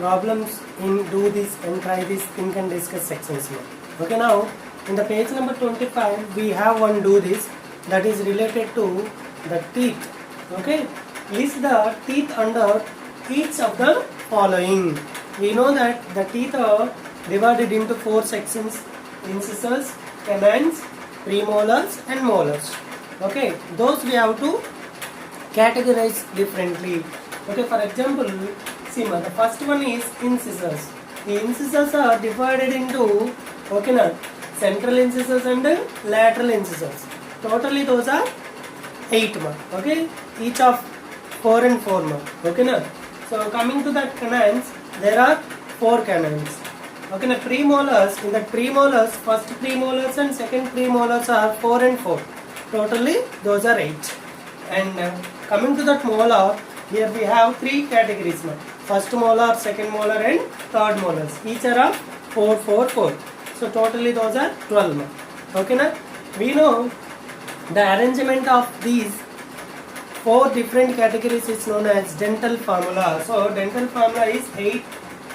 problems in do this and try this think and discuss sections now. Okay, now in the page number 25 we have one do this that is related to the teeth. Okay, list the teeth under each of the following. We know that the teeth are divided into 4 sections: incisors, canines, premolars and molars. Okay, those we have to categorize differently. Okay, for example, see the first one is incisors. The incisors are divided into central incisors and lateral incisors. Totally those are 8 okay, each of 4 and 4 okay. So coming to that canines, there are 4 canines. Okay, now premolars, in that premolars, first premolars and second premolars are 4 and 4. Totally those are 8. And coming to that molar, here we have 3 categories. First molar, second molar and third molars. Each are of 4, 4, 4. So totally those are 12. Okay, now we know the arrangement of these 4 different categories is known as dental formula. So dental formula is 8,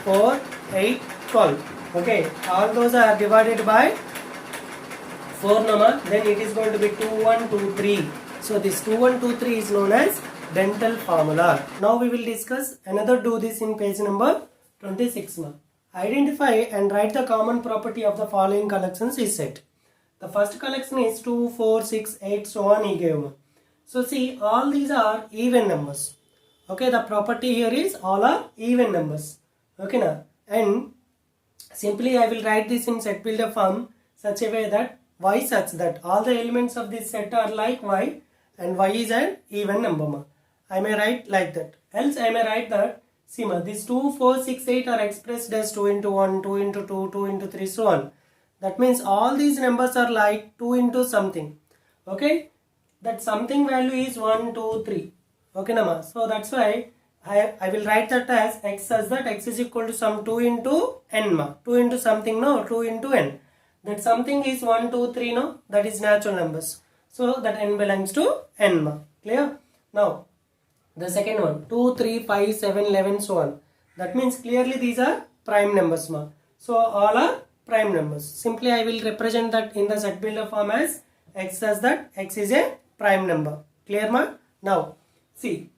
4, 8, 12. Okay, all those are divided by 4 then it is going to be 2, 1, 2, 3. So this 2, 1, 2, 3 is known as dental formula. Now we will discuss another do this in page number 26. Identify and write the common property of the following collections is set. The first collection is 2, 4, 6, 8, so on he gave. So see, all these are even numbers. Okay, the property here is all are even numbers. Okay, now and simply I will write this in set builder form such a way that y such that all the elements of this set are like y and y is an even number. I may write like that. Else I may write that, see these 2, 4, 6, 8 are expressed as 2 into 1, 2 into 2, 2 into 3, so on. That means all these numbers are like 2 into something. Okay, that something value is 1, 2, 3. Okay, nama. So that's why I will write that as x as that x is equal to some 2 into n 2 into something, no, 2 into n. That something is 1, 2, 3, no, that is natural numbers. So that n belongs to n. Clear? Now the second one, 2, 3, 5, 7, 11, so on. That means clearly these are prime numbers. So all are prime numbers. Simply I will represent that in the set builder form as x as that x is a prime number. Clear Now see,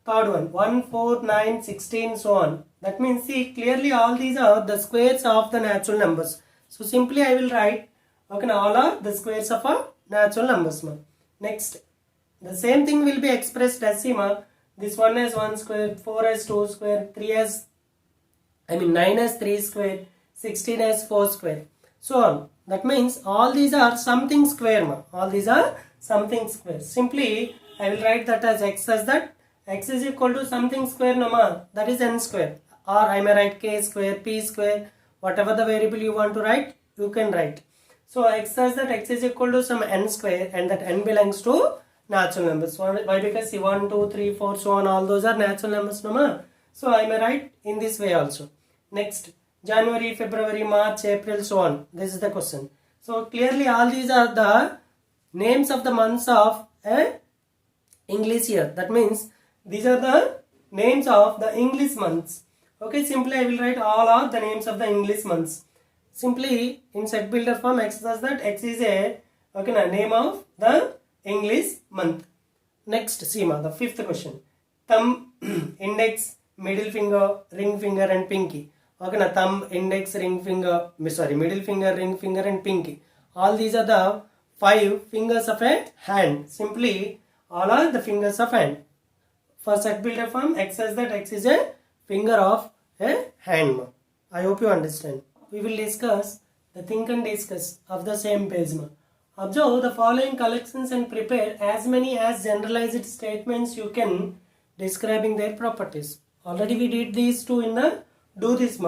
third one, 1, 4, 9, 16, so on. That means see, clearly all these are the squares of the natural numbers. So simply I will write, okay, now all are the squares of a natural numbers. Next, the same thing will be expressed as this 1 as 1 square, 4 as 2 square, 9 as 3 square, 16 as 4 square, so on. That means all these are something square. All these are something square. Simply I will write that as x as that x is equal to something square, that is n square, or I may write k square, p square, whatever the variable you want to write, you can write. So x as that x is equal to some n square and that n belongs to natural numbers. Why? Because see 1, 2, 3, 4, so on, all those are natural numbers. So I may write in this way also. Next, January, February, March, April, so on. This is the question. So clearly all these are the names of the months of English year. That means these are the names of the English months. Okay, simply I will write all are the names of the English months. Simply in set builder form x does that x is a name of the English month. Next, see the fifth question. Thumb, index, middle finger, ring finger and pinky. Okay, thumb, index, ring finger, middle finger, ring finger and pinky. All these are the 5 fingers of a hand. Simply all are the fingers of hand. For set builder form, x says that x is a finger of a hand. I hope you understand. We will discuss the think and discuss of the same page. Observe the following collections and prepare as many as generalized statements you can describing their properties. Already we did these two in the do this.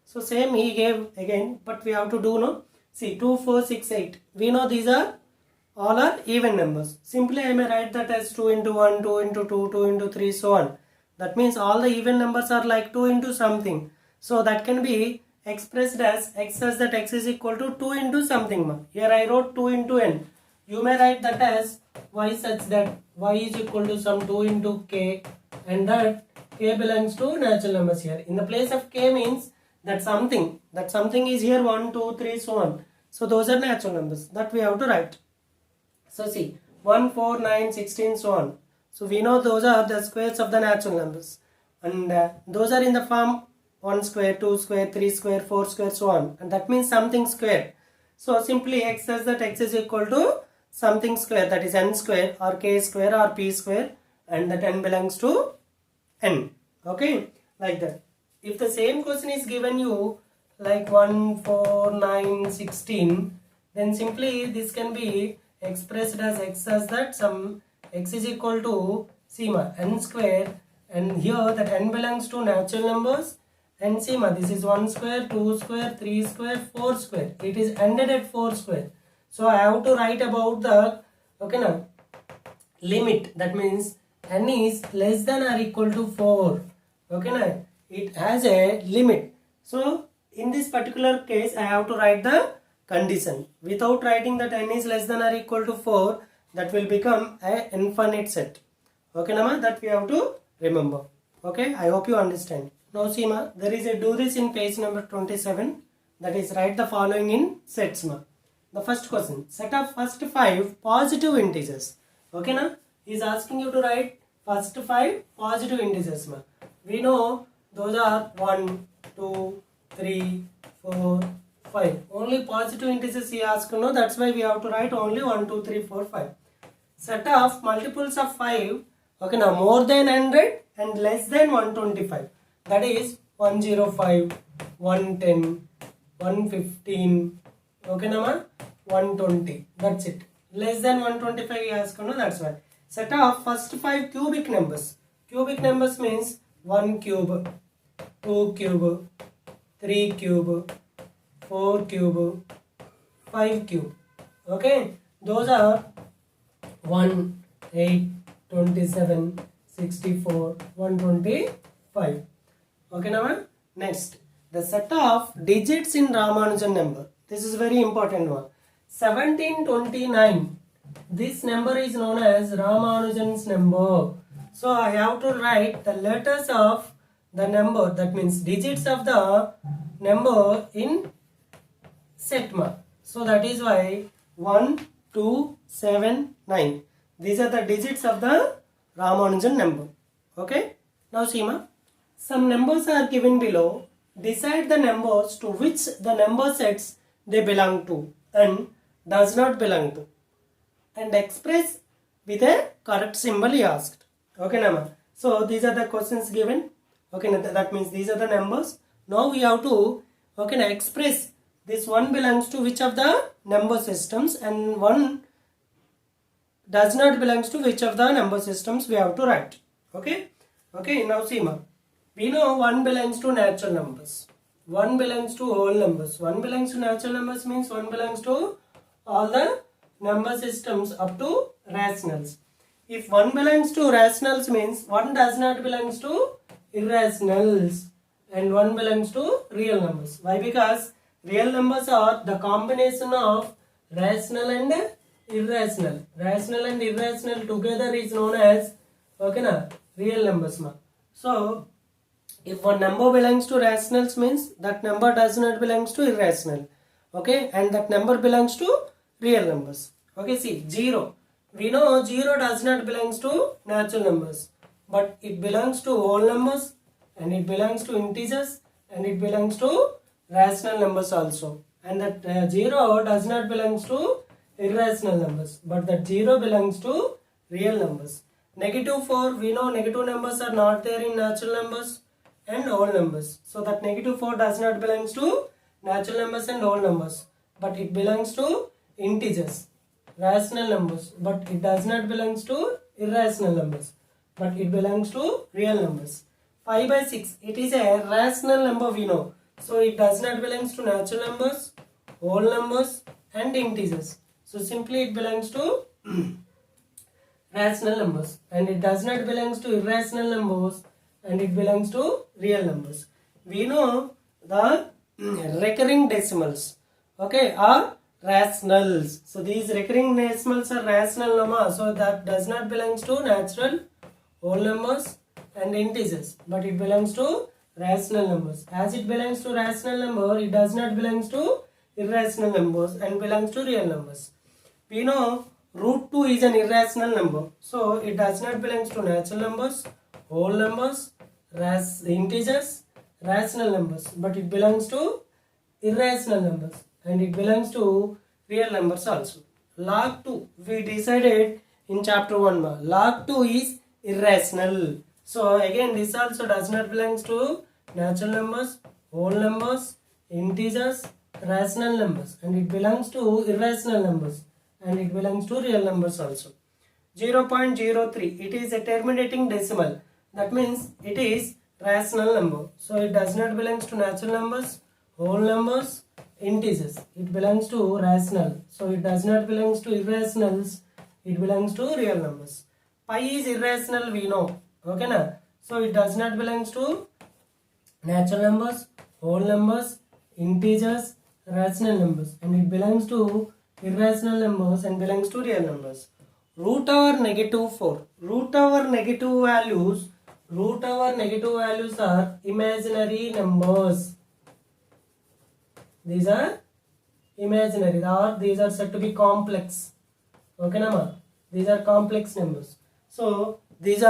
So same he gave again, but we have to do no. See 2, 4, 6, 8. We know these are all are even numbers. Simply I may write that as 2 into 1, 2 into 2, 2 into 3, so on. That means all the even numbers are like 2 into something. So that can be expressed as x as that x is equal to 2 into something. Here I wrote 2 into n. You may write that as y such that y is equal to some 2 into k and that K belongs to natural numbers here. In the place of K means that something is here 1, 2, 3, so on. So those are natural numbers that we have to write. So see 1, 4, 9, 16, so on. So we know those are the squares of the natural numbers, and those are in the form 1 square, 2 square, 3 square, 4 square, so on, and that means something square. So simply x says that x is equal to something square, that is n square or k square or p square, and that n belongs to n. Okay, like that. If the same question is given you like 1, 4, 9, 16, then simply this can be expressed as x as that some x is equal to n square, and here that n belongs to natural numbers, and this is 1 square, 2 square, 3 square, 4 square. It is ended at 4 square. So I have to write about the limit. That means n is less than or equal to 4. It has a limit. So in this particular case I have to write the condition. Without writing that n is less than or equal to 4, that will become an infinite set. That we have to remember. I hope you understand. Now see there is a do this in page number 27, that is write the following in sets The first question, set of first 5 positive integers. He is asking you to write first 5 positive integers We know those are 1, 2, 3, 4, 5. Only positive integers he asked, that's why we have to write only 1, 2, 3, 4, 5. Set of multiples of 5, more than 100 and less than 125. That is 105, 110, 115, 120. That's it. Less than 125 he asked, that's why. Set of first 5 cubic numbers. Cubic numbers means 1 cube, 2 cube, 3 cube, 4 cube, 5 cube. Those are 1, 8, 27, 64, 125. Next, the set of digits in Ramanujan number. This is very important one. 1729. This number is known as Ramanujan's number. So I have to write the letters of the number, that means digits of the number in set So that is why 1, 2, 7, 9. These are the digits of the Ramanujan number. Now see some numbers are given below. Decide the numbers to which the number sets they belong to and does not belong to, and express with a correct symbol he asked. So these are the questions given. That means these are the numbers. Now we have to express this one belongs to which of the number systems and one does not belongs to which of the number systems we have to write. Now see we know 1 belongs to natural numbers, 1 belongs to whole numbers. 1 belongs to natural numbers means 1 belongs to all the number systems up to rationals. If 1 belongs to rationals means 1 does not belongs to irrationals and 1 belongs to real numbers. Why? Because real numbers are the combination of rational and irrational. Rational and irrational together is known as real numbers. So if one number belongs to rationals means that number does not belongs to irrational. And that number belongs to real numbers. See 0. We know 0 does not belongs to natural numbers, but it belongs to whole numbers and it belongs to integers and it belongs to rational numbers also. And that 0 does not belongs to irrational numbers, but that 0 belongs to real numbers. -4, we know negative numbers are not there in natural numbers and whole numbers. So that -4 does not belongs to natural numbers and whole numbers, but it belongs to integers, rational numbers, but it does not belongs to irrational numbers, but it belongs to real numbers. 5/6, it is a rational number we know. So it does not belongs to natural numbers, whole numbers and integers. So simply it belongs to rational numbers, and it does not belongs to irrational numbers, and it belongs to real numbers. We know the recurring decimals are rationals. So these recurring decimals are rational numbers, so that does not belongs to natural, whole numbers and integers, but it belongs to rational numbers. As it belongs to rational number, it does not belongs to irrational numbers and belongs to real numbers. We know root 2 is an irrational number, so it does not belongs to natural numbers, whole numbers, integers, rational numbers, but it belongs to irrational numbers and it belongs to real numbers also. Log 2, we decided in chapter 1, log 2 is irrational. So again this also does not belongs to natural numbers, whole numbers, integers, rational numbers, and it belongs to irrational numbers and it belongs to real numbers also. 0.03, it is a terminating decimal, that means it is rational number, so it does not belongs to natural numbers, whole numbers, integers, it belongs to rational, so it does not belongs to irrationals, it belongs to real numbers. Pi is irrational, we know, okay na? So it does not belongs to natural numbers, whole numbers, integers, rational numbers, and it belongs to irrational numbers and belongs to real numbers. Root over negative 4, root over negative values are imaginary numbers. These are imaginary, or these are said to be complex. Okay, nama? These are complex numbers. So this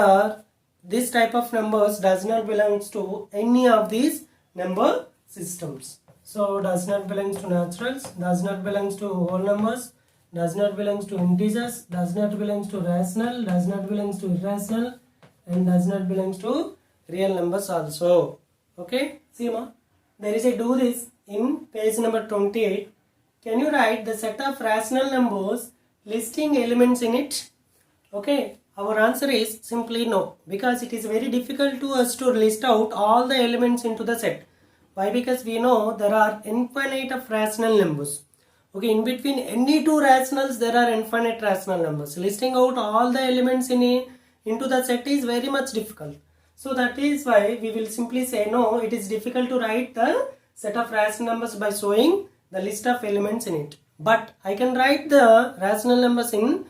type of numbers does not belongs to any of these number systems. So does not belongs to naturals, does not belongs to whole numbers, does not belongs to integers, does not belongs to rational, does not belongs to irrational, and does not belongs to real numbers also. Okay, see ma, there is a do this in page number 28. Can you write the set of rational numbers listing elements in it? Okay, our answer is simply no, because it is very difficult to us to list out all the elements into the set. Why? Because we know there are infinite of rational numbers. Okay, in between any two rationals there are infinite rational numbers. Listing out all the elements into the set is very much difficult. So that is why we will simply say no, it is difficult to write the set of rational numbers by showing the list of elements in it. But I can write the rational numbers in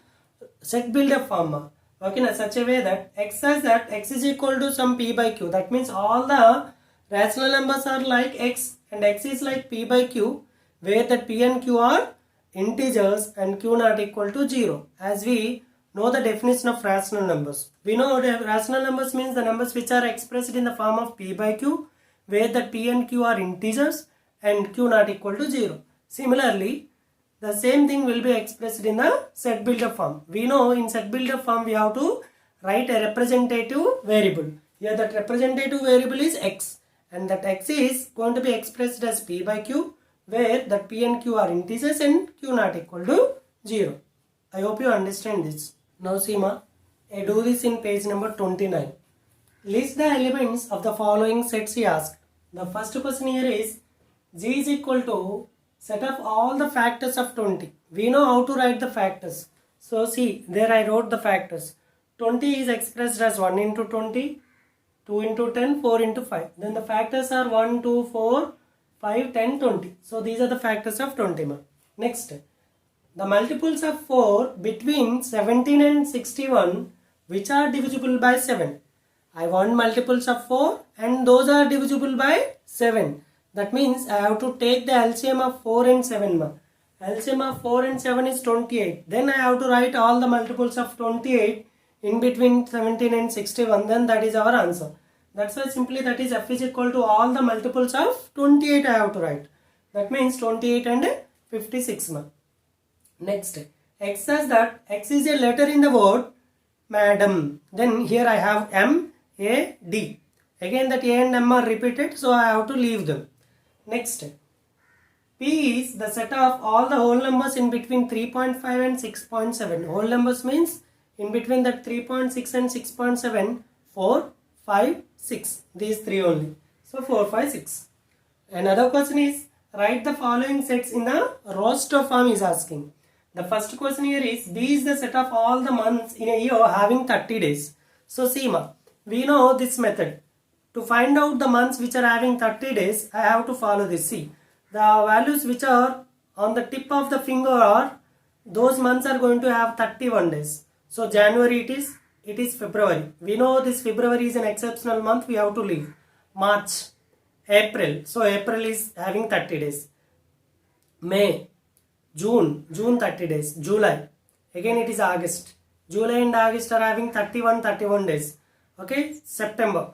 set builder form. Okay, in such a way that x says that x is equal to some p by q. That means all the rational numbers are like x and x is like p by q, where that p and q are integers and q not equal to 0. As we know the definition of rational numbers, we know rational numbers means the numbers which are expressed in the form of p by q, where that p and q are integers and q not equal to 0. Similarly, the same thing will be expressed in the set builder form. We know in set builder form we have to write a representative variable. Here that representative variable is x, and that x is going to be expressed as p by q, where that p and q are integers and q not equal to 0. I hope you understand this. Now see ma, I do this in page number 29. List the elements of the following sets he asked. The first question here is g is equal to set of all the factors of 20. We know how to write the factors. So see, there I wrote the factors. 20 is expressed as 1 into 20, 2 into 10, 4 into 5. Then the factors are 1, 2, 4, 5, 10, 20. So these are the factors of 20. Next, the multiples of 4 between 17 and 61 which are divisible by 7. I want multiples of 4 and those are divisible by 7. That means I have to take the LCM of 4 and 7. LCM of 4 and 7 is 28. Then I have to write all the multiples of 28 in between 17 and 61. Then that is our answer. That's why simply that is f is equal to all the multiples of 28 I have to write. That means 28 and 56. Next, x says that x is a letter in the word madam. Then here I have M, A, D. Again that A and M are repeated, so I have to leave them. Next, P is the set of all the whole numbers in between 3.5 and 6.7. Whole numbers means in between that 3.6 and 6.7, 4, 5, 6. These three only. So 4, 5, 6. Another question is write the following sets in the roster form is asking. The first question here is B is the set of all the months in a year having 30 days. So see ma, we know this method. To find out the months which are having 30 days, I have to follow this. See, the values which are on the tip of the finger are, those months are going to have 31 days. So January it is it is February. We know this February is an exceptional month, we have to leave. March, April, so April is having 30 days. May, June 30 days. July, again it is August. July and August are having 31 days. Okay, September,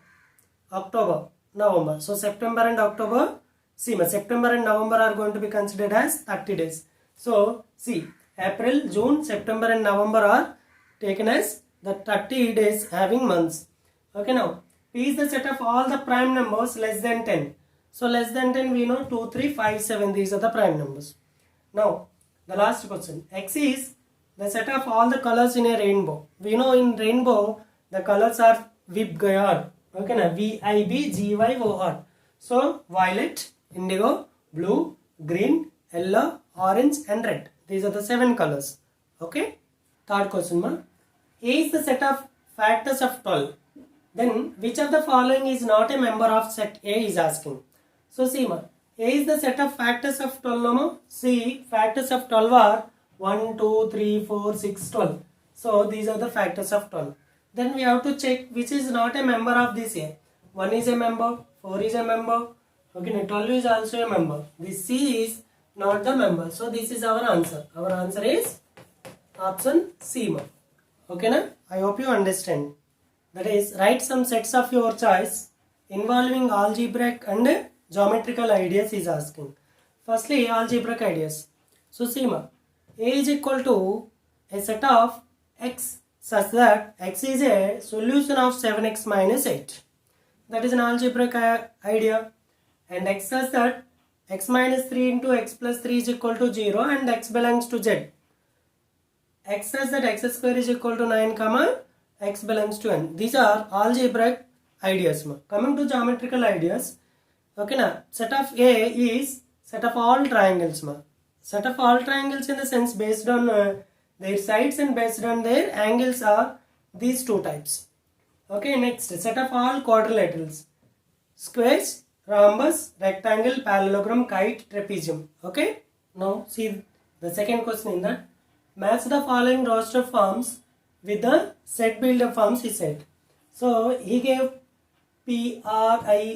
October, November. So September and October, see, September and November are going to be considered as 30 days. So see, April, June, September and November are taken as the 30 days having months. Okay, now P is the set of all the prime numbers less than 10. So less than 10 we know 2, 3, 5, 7, these are the prime numbers. Now the last question, X is the set of all the colors in a rainbow. We know in rainbow the colors are VIBGYOR. Okay, now VIBGYOR. So violet, indigo, blue, green, yellow, orange and red. These are the 7 colors. Okay. Third question, ma. A is the set of factors of 12. Then which of the following is not a member of set A is asking. So see, ma, A is the set of factors of 12. No, ma. See, factors of 12 are 1, 2, 3, 4, 6, 12. So these are the factors of 12. Then we have to check which is not a member of this A. 1 is a member, 4 is a member. Okay, now 12 is also a member. This C is not the member. So this is our answer. Our answer is option C, ma. Okay, na? I hope you understand. That is, write some sets of your choice involving algebraic and geometrical ideas is asking. Firstly, algebraic ideas. So see, ma, A is equal to a set of X such that X is a solution of 7x minus 8. That is an algebraic idea. And X such that X minus 3 into X plus 3 is equal to 0 and X belongs to Z. X says that X square is equal to 9 comma X belongs to N. These are algebraic ideas. Coming to geometrical ideas. Okay, now set of A is set of all triangles. Set of all triangles in the sense based on their sides and based on their angles are these 2 types. Okay, next set of all quadrilaterals. Squares, rhombus, rectangle, parallelogram, kite, trapezium. Okay, now see the second question in that. Match the following roster forms with the set builder forms, he said. So he gave PRINCAL.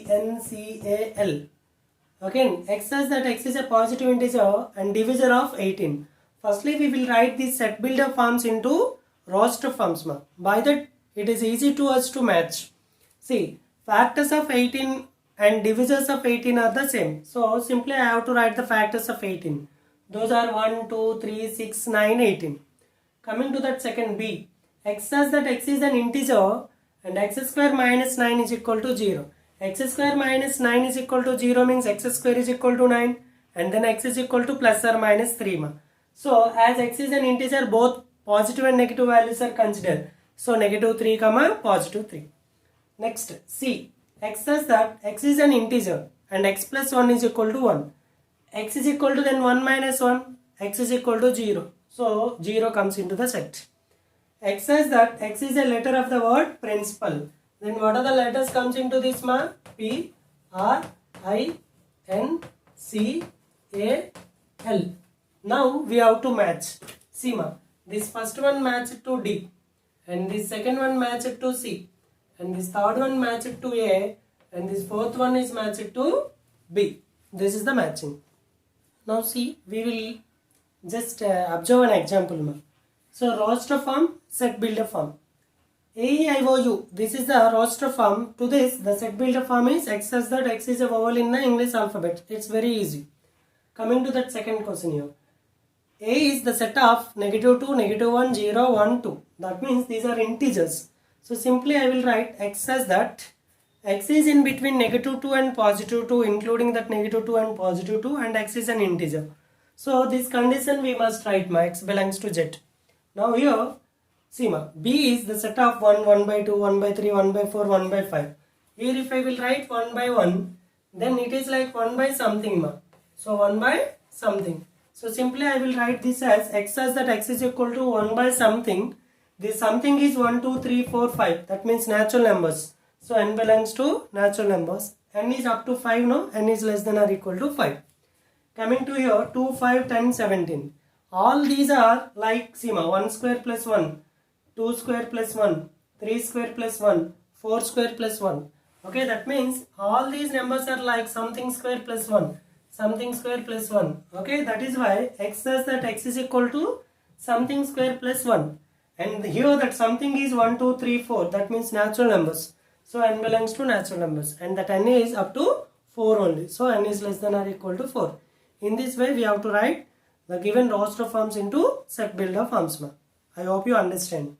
Again, X says that X is a positive integer and divisor of 18. Firstly, we will write the set builder forms into roster forms. By that, it is easy to us to match. See, factors of 18 and divisors of 18 are the same. So simply I have to write the factors of 18. Those are 1, 2, 3, 6, 9, 18. Coming to that second B, X says that X is an integer and X square minus 9 is equal to 0. X square minus 9 is equal to 0 means X square is equal to 9 and then X is equal to plus or minus 3. So as X is an integer, both positive and negative values are considered. So negative 3 comma positive 3. Next C, X says that X is an integer and X plus 1 is equal to 1. X is equal to then 1 minus 1, X is equal to 0. So 0 comes into the set. X says that X is a letter of the word principal. Then what are the letters comes into this ma? P, R, I, N, C, A, L. Now we have to match. See ma, this first one matched to D and this second one matched to C and this third one matched to A and this fourth one is matched to B. This is the matching. Now see, we will just observe an example. So roster form, set builder form. AEIOU, this is the roster form. To this, the set builder form is X says that X is a vowel in the English alphabet. It's very easy. Coming to that second question here. A is the set of -2, -1, 0, 1, 2. That means these are integers. So simply I will write X says that X is in between -2 and +2, including that -2 and +2, and X is an integer. So this condition we must write X belongs to Z. Now here, see B is the set of 1, 1 by 2, 1 by 3, 1 by 4, 1 by 5. Here if I will write 1 by 1, then it is like 1 by something. So 1 by something. So simply I will write this as X says that X is equal to 1 by something. This something is 1, 2, 3, 4, 5. That means natural numbers. So N belongs to natural numbers. N is up to 5, no? N is less than or equal to 5. Coming to here, 2, 5, 10, 17. All these are like, see 1 square plus 1, 2 square plus 1, 3 square plus 1, 4 square plus 1. Okay, that means all these numbers are like something square plus 1, something square plus 1. Okay, that is why x says that x is equal to something square plus 1. And here that something is 1, 2, 3, 4. That means natural numbers. So n belongs to natural numbers. And that n is up to 4 only. So n is less than or equal to 4. In this way we have to write the given roster forms into set builder forms. I hope you understand.